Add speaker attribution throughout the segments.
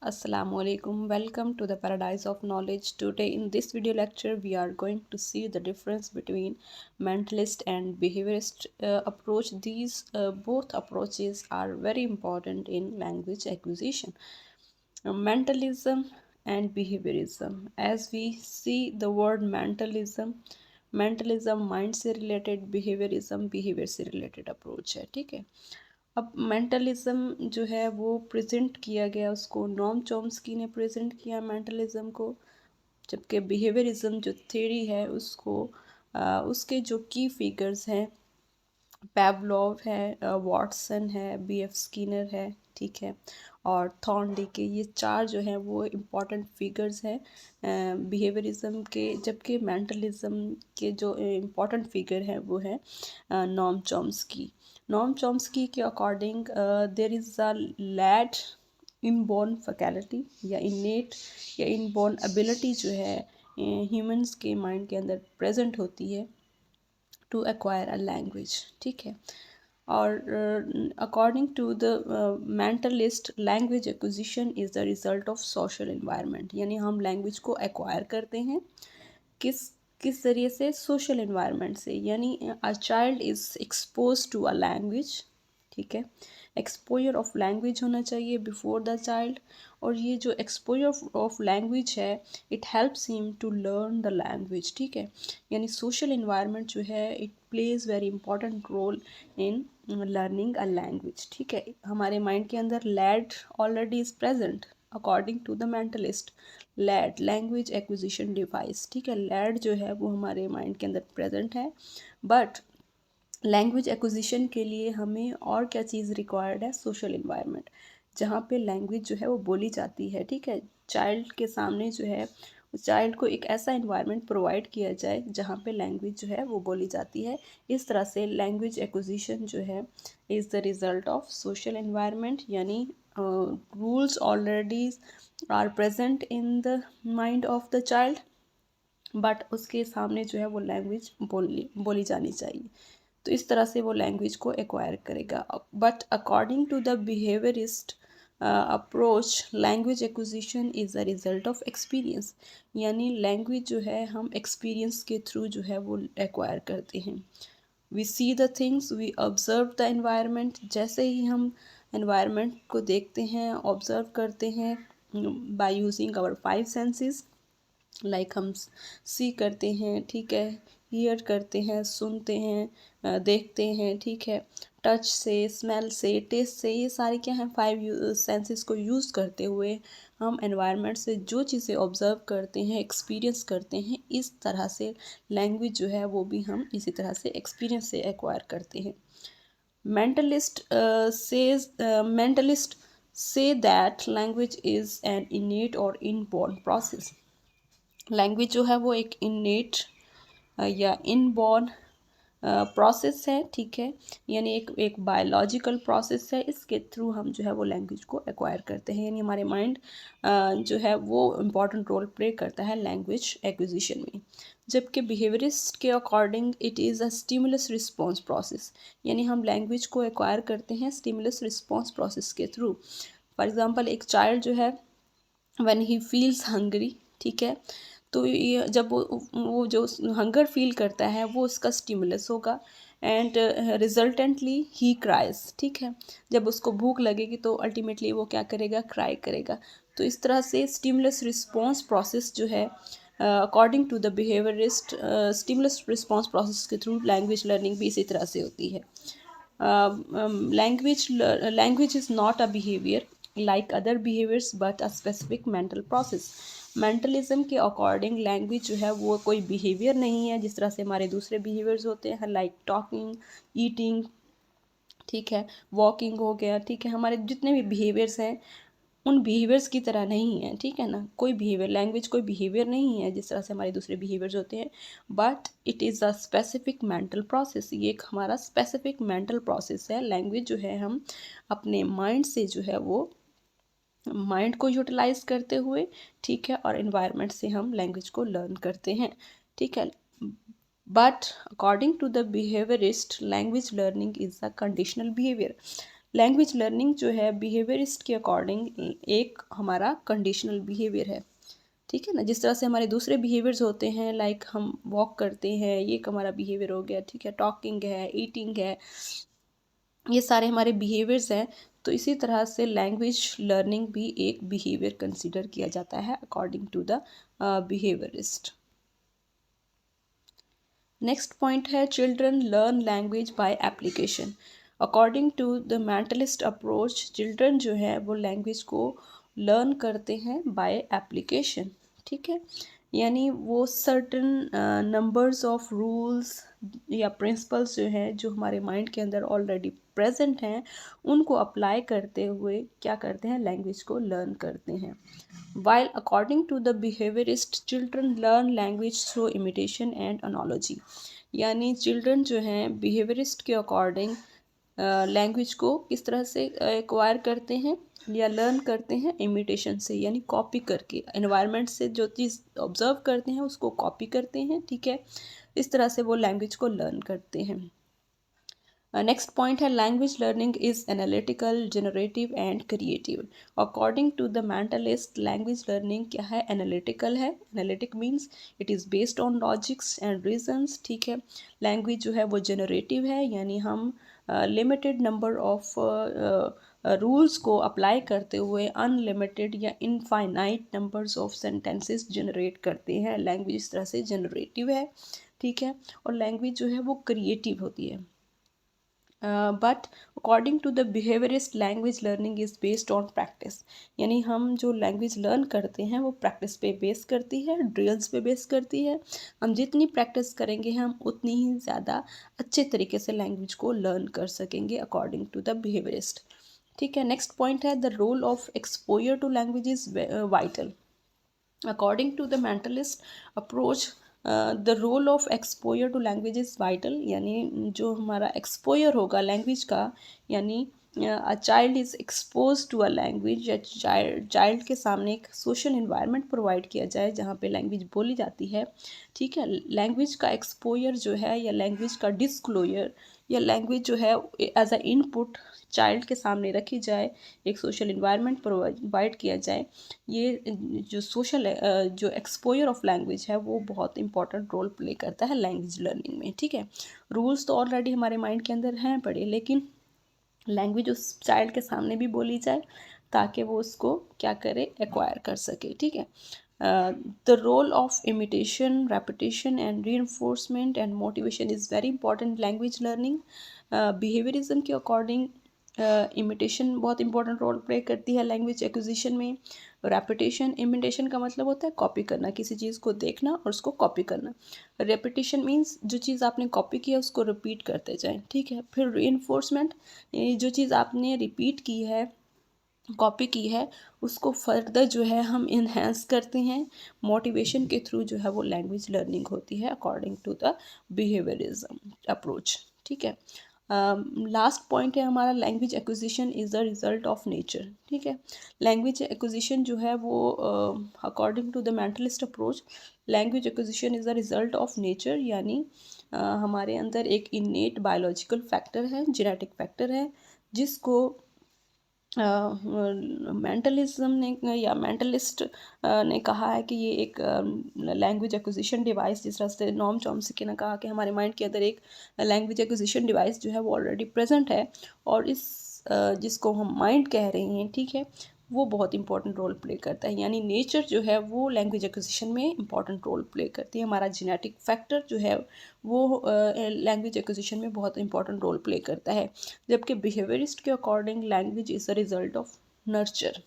Speaker 1: Assalamu alaikum. Welcome to the Paradise of Knowledge. Today in this video lecture we are going to see the difference between mentalist and behaviorist approach. These both approaches are very important in language acquisition. Mentalism and behaviorism. As we see the word mentalism mind से related, behaviorism behaviour से related approach है. ठीक है. अब mentalism जो है वो present किया गया, उसको नॉम चॉम्स्की ने प्रेजेंट किया मेंटलिज्म को, जबकि बिहेवियरिज्म जो थ्योरी है उसको उसके जो की फिगर्स हैं, पैवलोव है, वॉटसन है, बीएफ स्किनर है, ठीक है, और थॉर्नडी के, ये चार जो हैं वो इम्पॉर्टेंट फिगर्स हैं बिहेवियरिज्म के. जबकि मेंटलिज्म के जो इम्पॉर्टेंट फिगर हैं वो है नॉम चॉम्स्की. नॉम चॉम्स्की के according there is a LAD inborn faculty या इनेट या इनबॉर्न एबिलिटी जो है ह्यूमंस के माइंड के अंदर प्रेजेंट होती है टू एक्वायर अ लैंग्वेज. ठीक है. और according to the mentalist, language acquisition is the result of social environment. यानी हम लैंग्वेज को एक्वायर करते हैं किस किस ज़रिए से? सोशल इन्वायरमेंट से. यानी a child is expose to a language. ठीक है. एक्सपोजर ऑफ लैंग्वेज होना चाहिए बिफोर द चाइल्ड. और ये जो एक्सपोजर ऑफ लैंग्वेज है, it helps him to learn the language. ठीक है. यानी सोशल इन्वायरमेंट जो है it plays very important role in learning a language. ठीक है. हमारे माइंड के अंदर LAD already is present according to the mentalist. LAD language acquisition device. ठीक है. लैड जो है वो हमारे माइंड के अंदर प्रेजेंट है, बट लैंग्वेज एक्विजिशन के लिए हमें और क्या चीज़ रिक्वायर्ड है? सोशल इन्वायरमेंट, जहाँ पे लैंग्वेज जो है वो बोली जाती है. ठीक है. चाइल्ड के सामने जो है, उस चाइल्ड को एक ऐसा इन्वायरमेंट प्रोवाइड किया जाए जहाँ पे लैंग्वेज जो है वो बोली जाती है. इस तरह से लैंग्वेज एक्विजिशन जो है is the result of social environment. यानी rules already are present in the mind of the child, but उसके सामने जो है वो लैंग्वेज बोली जानी चाहिए. तो इस तरह से वो लैंग्वेज को एक्वायर करेगा. But according to the behaviourist approach, language acquisition is a result of experience. यानी लैंग्वेज जो है हम एक्सपीरियंस के थ्रू जो है वो एक्वायर करते हैं. We see the things, we observe the environment. जैसे ही हम एनवायरनमेंट को देखते हैं, ऑब्जर्व करते हैं by using our 5 senses. Like हम सी करते हैं, ठीक है, हियर करते हैं, सुनते हैं, देखते हैं, ठीक है, टच से, स्मेल से, टेस्ट से, ये सारी क्या हैं? 5 सेंसेस को यूज़ करते हुए हम एनवायरनमेंट से जो चीज़ें ऑब्ज़र्व करते हैं, एक्सपीरियंस करते हैं, इस तरह से लैंग्वेज जो है वो भी हम इसी तरह से एक्सपीरियंस से एक्वायर करते हैं. Mentalist say that language is an innate or inborn process. Language जो है वो एक इनेट या इनबॉर्न प्रोसेस है. ठीक है. यानी एक बायोलॉजिकल प्रोसेस है. इसके थ्रू हम जो है वो लैंग्वेज को एक्वायर करते हैं. यानी हमारे माइंड जो है वो इम्पॉर्टेंट रोल प्ले करता है लैंग्वेज एक्विजिशन में. जबकि बिहेवियरिस्ट के according it is a stimulus response process. यानी हम लैंग्वेज को एक्वायर करते हैं स्टिमुलस रिस्पॉन्स प्रोसेस के थ्रू. फॉर एग्ज़ाम्पल, एक चाइल्ड जो है व्हेन ही फील्स हंग्री, ठीक है, तो ये जब वो जो हंगर फील करता है वो उसका स्टिमुलस होगा, एंड रिजल्टेंटली ही क्राइज. ठीक है. जब उसको भूख लगेगी तो अल्टीमेटली वो क्या करेगा? क्राई करेगा. तो इस तरह से स्टिमुलस रिस्पॉन्स प्रोसेस जो है according to the behaviourist, stimulus response process के थ्रू लैंग्वेज लर्निंग भी इसी तरह से होती है. Language is not a behavior like other behaviors but a specific mental process. Mentalism के अकॉर्डिंग लैंग्वेज जो है वो कोई बिहेवियर नहीं है जिस तरह से हमारे दूसरे बिहेवियर्स होते हैं, लाइक टॉकिंग, ईटिंग, ठीक है, वॉकिंग हो गया. ठीक है. हमारे जितने भी बिहेवियर्स हैं उन बिहेवियर्स की तरह नहीं है. ठीक है ना. कोई बिहेवियर, लैंग्वेज कोई बिहेवियर नहीं है जिस तरह से हमारे दूसरे बिहेवियर्स होते हैं, but it is a specific mental process. ये एक हमारा स्पेसिफिक मेंटल प्रोसेस है. लैंग्वेज जो है हम अपने माइंड से जो है वो माइंड को यूटिलाइज करते हुए, ठीक है, और इन्वायरमेंट से हम लैंग्वेज को लर्न करते हैं. ठीक है. But according to the behaviourist, language learning is a conditional behaviour. Language learning जो है बिहेवियरिस्ट के अकॉर्डिंग एक हमारा कंडीशनल बिहेवियर है, ठीक है ना। जिस तरह से हमारे दूसरे बिहेवियर्स होते हैं, लाइक हम वॉक करते हैं, ये एक हमारा बिहेवियर हो गया, ठीक है, टॉकिंग है, ईटिंग है, ये सारे हमारे बिहेवियर्स हैं। तो इसी तरह से लैंग्वेज लर्निंग भी एक बिहेवियर कंसिडर किया जाता है according to the behaviourist. Next point है children learn language by application. According to the mentalist approach children जो है वो लैंग्वेज को लर्न करते हैं बाय एप्लीकेशन, ठीक है। यानी वो सर्टन नंबर्स ऑफ रूल्स या प्रिंसिपल्स जो हैं जो हमारे माइंड के अंदर ऑलरेडी प्रेजेंट हैं उनको अप्लाई करते हुए क्या करते हैं, लैंग्वेज को लर्न करते हैं। While according to the behaviorist, children learn language through imitation and analogy। यानी चिल्ड्रन जो हैं बिहेवियरिस्ट के अकॉर्डिंग लैंग्वेज को किस तरह से एक्वायर करते हैं या लर्न करते हैं, इमिटेशन से, यानी कॉपी करके, एनवायरनमेंट से जो चीज़ ऑब्जर्व करते हैं उसको कॉपी करते हैं, ठीक है। इस तरह से वो लैंग्वेज को लर्न करते हैं। नेक्स्ट पॉइंट है language learning is analytical, generative and creative. According to the mentalist language learning क्या है, एनालिटिकल है। Analytic means it is based on logics and reasons, ठीक है। लैंग्वेज जो है वो जनरेटिव है, यानी हम लिमिटेड नंबर ऑफ रूल्स को अप्लाई करते हुए अनलिमिटेड या infinite numbers of sentences generate करते हैं। लैंग्वेज इस तरह से जनरेटिव है, ठीक है। और लैंग्वेज जो है वो क्रिएटिव होती है। But according to the behaviourist language learning is based on practice. यानी हम जो लैंग्वेज लर्न करते हैं वो प्रैक्टिस पे बेस करती है, ड्रिल्स पे बेस करती है। हम जितनी प्रैक्टिस करेंगे हम उतनी ही ज़्यादा अच्छे तरीके से लैंग्वेज को लर्न कर सकेंगे अकॉर्डिंग टू द बिहेवियरिस्ट, ठीक है। नेक्स्ट पॉइंट है the role of exposure to language is vital. According to the mentalist approach the role of exposure to language is vital. यानी जो हमारा एक्सपोजर होगा लैंग्वेज का, यानी a child is expose to a language, या child के सामने एक सोशल इन्वायरमेंट प्रोवाइड किया जाए जहाँ पे लैंग्वेज बोली जाती है, ठीक है। लैंग्वेज का एक्सपोजर जो है या लैंग्वेज का डिस्क्लोजर या लैंग्वेज जो है एज अ इनपुट चाइल्ड के सामने रखी जाए, एक सोशल इन्वायरमेंट प्रोवाइड किया जाए, ये जो सोशल जो एक्सपोजर ऑफ लैंग्वेज है वो बहुत इंपॉर्टेंट रोल प्ले करता है लैंग्वेज लर्निंग में, ठीक है। रूल्स तो ऑलरेडी हमारे माइंड के अंदर हैं पड़े, लेकिन लैंग्वेज उस चाइल्ड के सामने भी बोली जाए ताकि वो उसको क्या करे, एक्वायर कर सके, ठीक है। The role of imitation, repetition and reinforcement and motivation is very important language learning. Behaviourism के अकॉर्डिंग इमिटेशन बहुत इंपॉर्टेंट रोल प्ले करती है लैंग्वेज एक्विजिशन में। रेपिटेशन, इमिटेशन का मतलब होता है कॉपी करना, किसी चीज़ को देखना और उसको कॉपी करना। रेपिटेशन मीन्स जो चीज़ आपने कॉपी किया उसको रिपीट करते जाएं, ठीक है। फिर रीइंफोर्समेंट, जो चीज़ आपने रिपीट की है, कॉपी की है, उसको फर्दर जो है हम इन्हेंस करते हैं। मोटिवेशन के थ्रू जो है वो लैंग्वेज लर्निंग होती है according to the behaviourism approach, ठीक है। लास्ट पॉइंट है हमारा language acquisition is the result of nature, ठीक है। लैंग्वेज एक्विजिशन जो है वो according to the mentalist approach, language acquisition is the result of nature, यानी हमारे अंदर एक इनेट बायोलॉजिकल फैक्टर है, जेनेटिक फैक्टर है, जिसको मेंटलिज्म ने या मेंटलिस्ट ने कहा है कि ये एक लैंग्वेज एक्विजिशन डिवाइस, जिस तरह से नॉम चॉम्स्की ने कहा कि हमारे माइंड के अंदर एक लैंग्वेज एक्विजिशन डिवाइस जो है वो ऑलरेडी प्रेजेंट है, और इस जिसको हम माइंड कह रहे हैं, ठीक है, वो बहुत इंपॉर्टेंट रोल प्ले करता है। यानी नेचर जो है वो लैंग्वेज एक्विजिशन में इंपॉर्टेंट रोल प्ले करती है। हमारा जेनेटिक फैक्टर जो है वो लैंग्वेज एक्विजिशन में बहुत इंपॉर्टेंट रोल प्ले करता है। जबकि बिहेवियरिस्ट के according language is a result of nurture,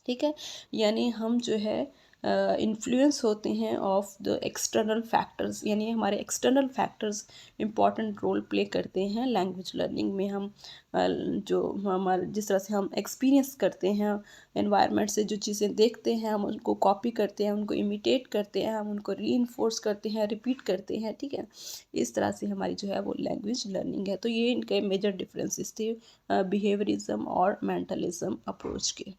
Speaker 1: ठीक है। यानी हम जो है इन्फ्लुएंस होते हैं ऑफ द एक्सटर्नल फैक्टर्स, यानी हमारे external factors important role play करते हैं लैंग्वेज लर्निंग में। हम जो हमारे जिस तरह से हम एक्सपीरियंस करते हैं एनवायरनमेंट से, जो चीज़ें देखते हैं हम उनको कॉपी करते हैं, उनको इमिटेट करते हैं, हम उनको रीइंफोर्स करते हैं, रिपीट करते हैं, ठीक है। इस तरह से हमारी जो है वो लैंग्वेज लर्निंग है। तो ये इनके मेजर डिफरेंसेस थे बिहेवियरिज्म और मेंटलिज्म अप्रोच के।